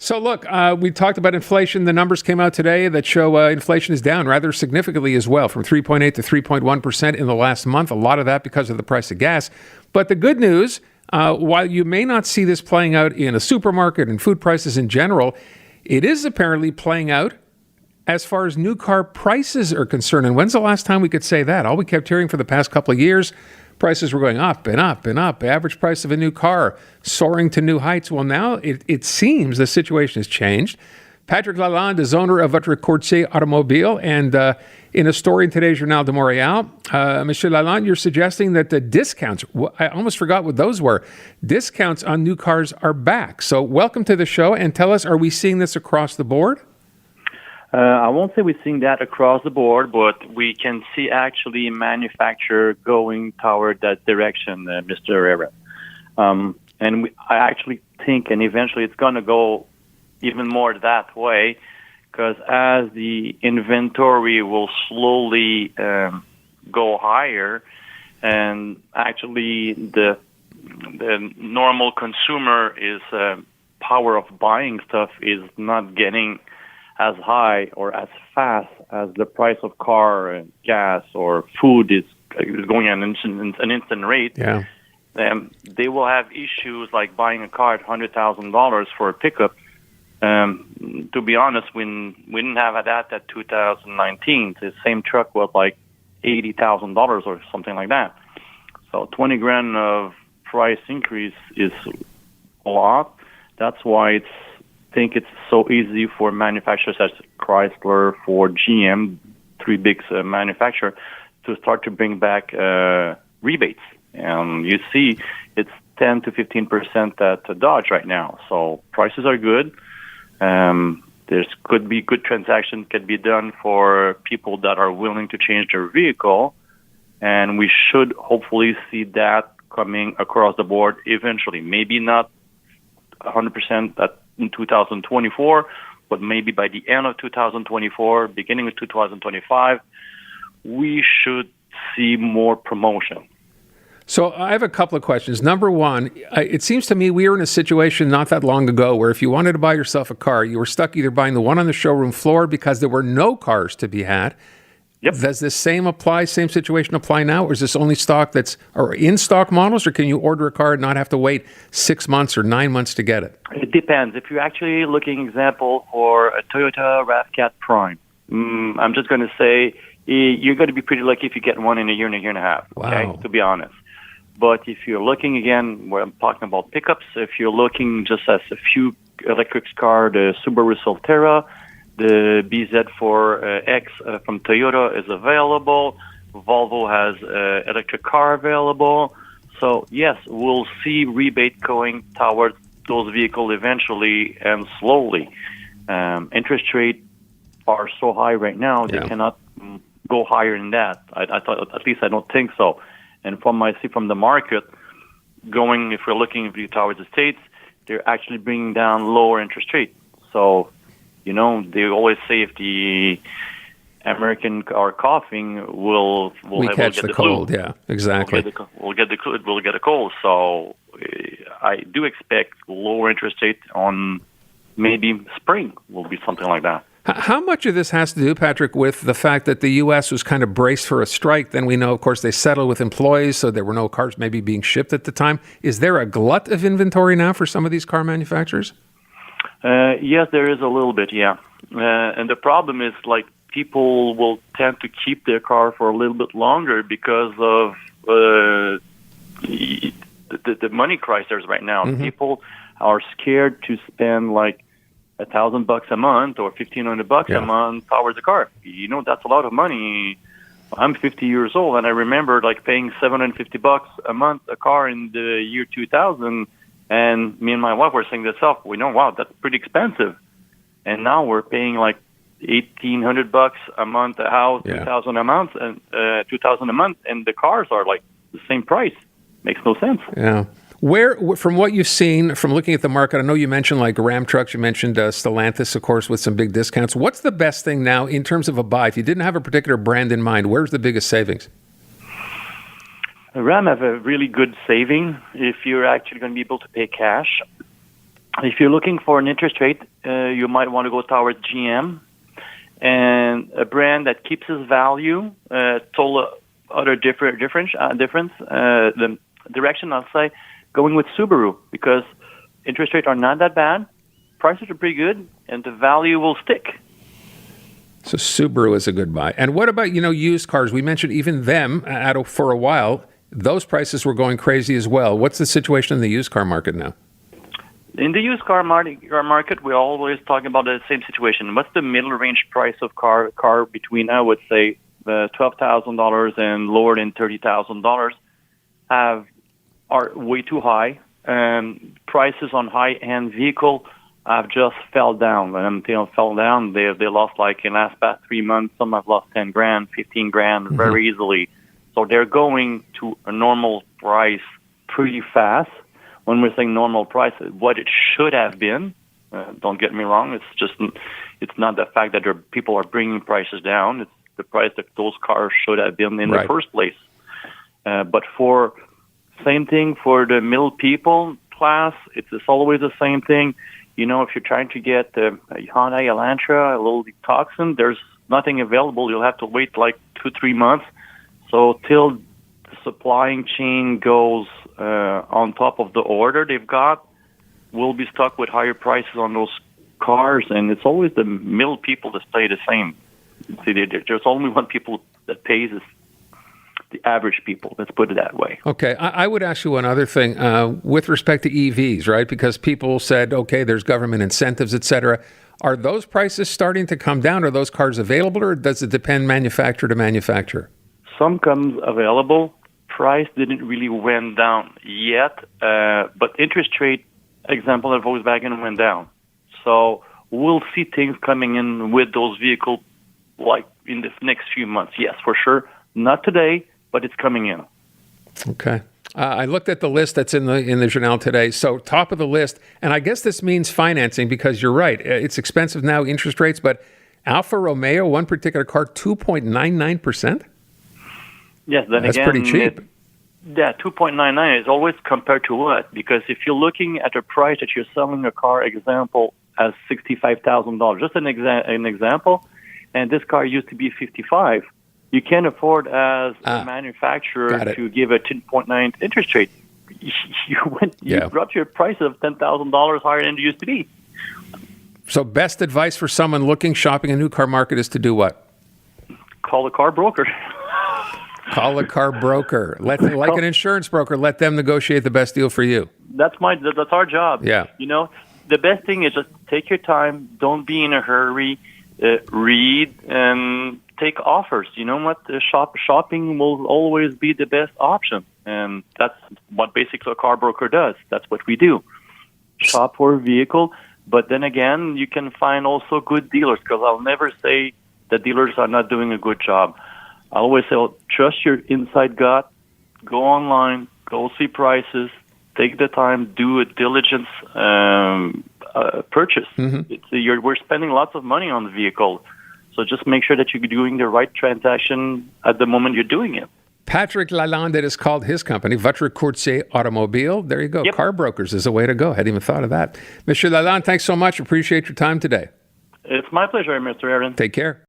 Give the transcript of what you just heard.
So look, we talked about inflation. The numbers came out today that show inflation is down rather significantly as well, from 3.8 to 3.1% in the last month. A lot of that because of the price of gas. But the good news, while you may not see this playing out in a supermarket and food prices in general, it is apparently playing out as far as new car prices are concerned. And when's the last time we could say that? All we kept hearing for the past couple of years, prices were going up and up and up. Average price of a new car soaring to new heights. Well, now it seems the situation has changed. Patrick Lalande is owner of Votre Courtier Automobile, and in a story in today's Journal de Montréal, Monsieur Lalande, you're suggesting that the discounts, I almost forgot what those were, discounts on new cars are back. So welcome to the show, and tell us, are we seeing this across the board? I won't say we're seeing that across the board, but we can see actually manufacturer going toward that direction, Mr. Herrera. I actually think, and eventually it's going to go even more that way, because as the inventory will slowly go higher, and actually the normal consumer is power of buying stuff is not getting as high or as fast as the price of car, gas, or food is going at an instant rate. Yeah. They will have issues like buying a car at $100,000 for a pickup. To be honest, we didn't have that at 2019. The same truck was like $80,000 or something like that. So 20 grand of price increase is a lot. That's why I think it's so easy for manufacturers such as Chrysler, Ford, GM, three big manufacturers, to start to bring back rebates. And you see it's 10 to 15% at Dodge right now. So prices are good. There's could be good transactions can be done for people that are willing to change their vehicle. And we should hopefully see that coming across the board eventually. Maybe not 100% in 2024, but maybe by the end of 2024, beginning of 2025, we should see more promotion. So I have a couple of questions. Number one, it seems to me we were in a situation not that long ago where if you wanted to buy yourself a car, you were stuck either buying the one on the showroom floor because there were no cars to be had. Yep. Does this same situation apply now? Or is this only or in-stock models, or can you order a car and not have to wait 6 months or 9 months to get it? It depends. If you're actually looking, example, for a Toyota RAV4 Prime, I'm just going to say you're going to be pretty lucky if you get one in a year and a half, okay, Wow. to be honest. But if you're looking, again, where I'm talking about pickups, if you're looking just as a few electric car, the Subaru Solterra, the BZ4X from Toyota is available. Volvo has electric car available. So, yes, we'll see rebate going towards those vehicles eventually and slowly. Interest rates are so high right now, they cannot go higher than that. I thought, at least I don't think so. And from I see from the market, if we're looking towards the States, they're actually bringing down lower interest rates. So, they always say if the American are coughing, we'll catch the cold. Flu. Yeah, exactly. We'll get a cold. So I do expect lower interest rate on maybe spring will be something like that. How much of this has to do, Patrick, with the fact that the U.S. was kind of braced for a strike? Then we know, of course, they settled with employees, so there were no cars maybe being shipped at the time. Is there a glut of inventory now for some of these car manufacturers? Yes, there is a little bit, yeah. And the problem is, like, people will tend to keep their car for a little bit longer because of the money crisis right now. Mm-hmm. People are scared to spend, like, $1,000 a month or $1,500 a month towards a car. That's a lot of money. I'm 50 years old, and I remember, like, paying $750 a month a car in the year 2000. And me and my wife were saying this off. Wow, that's pretty expensive. And now we're paying like $1,800 a month a house, $2,000 a month, and $2,000 a month, and the cars are like the same price. Makes no sense. Yeah. Where, from what you've seen, from looking at the market, I know you mentioned like Ram trucks, you mentioned Stellantis, of course, with some big discounts. What's the best thing now in terms of a buy? If you didn't have a particular brand in mind, where's the biggest savings? Ram have a really good saving if you're actually going to be able to pay cash. If you're looking for an interest rate, you might want to go towards GM and a brand that keeps its value. Total other difference. The direction I'll say going with Subaru because interest rates are not that bad, prices are pretty good, and the value will stick. So Subaru is a good buy. And what about, used cars? We mentioned even them for a while. Those prices were going crazy as well. What's the situation in the used car market now? In the used car market, we're always talking about the same situation. What's the middle range price of car between, I would say, $12,000 and lower than $30,000 are way too high. Prices on high-end vehicle have just fell down. And fell down. They lost in the past 3 months. Some have lost 10 grand, 15 grand very easily. So they're going to a normal price pretty fast. When we're saying normal price, what it should have been. Don't get me wrong. It's not the fact that people are bringing prices down. It's the price that those cars should have been in the first place. But same thing for the middle people class. It's always the same thing. If you're trying to get a Hyundai Elantra, a little Tucson, there's nothing available. You'll have to wait 2-3 months. So till the supplying chain goes on top of the order they've got, we'll be stuck with higher prices on those cars. And it's always the middle people that stay the same. See, there's only one people that pays is the average people. Let's put it that way. Okay. I would ask you one other thing with respect to EVs, right? Because people said, okay, there's government incentives, et cetera. Are those prices starting to come down? Are those cars available, or does it depend manufacturer to manufacturer? Some comes available. Price didn't really went down yet, but interest rate, example of Volkswagen, went down. So we'll see things coming in with those vehicles in the next few months. Yes, for sure. Not today, but it's coming in. Okay. I looked at the list that's in the Journal today. So top of the list, and I guess this means financing because you're right. It's expensive now, interest rates, but Alfa Romeo, one particular car, 2.99%? Yes, that's pretty cheap. 2.99 is always compared to what? Because if you're looking at a price that you're selling a car, example, as $65,000, just an example, and this car used to be $55,000, you can't afford as a manufacturer to give a 10.9 interest rate. You brought your price of $10,000 higher than it used to be. So best advice for someone shopping a new car market is to do what? Call a car broker. Call a car broker. Like an insurance broker, let them negotiate the best deal for you. That's our job. Yeah. The best thing is just take your time. Don't be in a hurry. Read and take offers. You know what? Shopping will always be the best option. And that's what basically a car broker does. That's what we do. Shop for a vehicle. But then again, you can find also good dealers, because I'll never say that dealers are not doing a good job. I always say, trust your inside gut, go online, go see prices, take the time, do a diligence purchase. Mm-hmm. We're spending lots of money on the vehicle, so just make sure that you're doing the right transaction at the moment you're doing it. Patrick Lalande has called his company Votre Courtier Automobile. There you go. Yep. Car brokers is a way to go. Hadn't even thought of that. Mr. Lalande, thanks so much. Appreciate your time today. It's my pleasure, Mr. Aaron. Take care.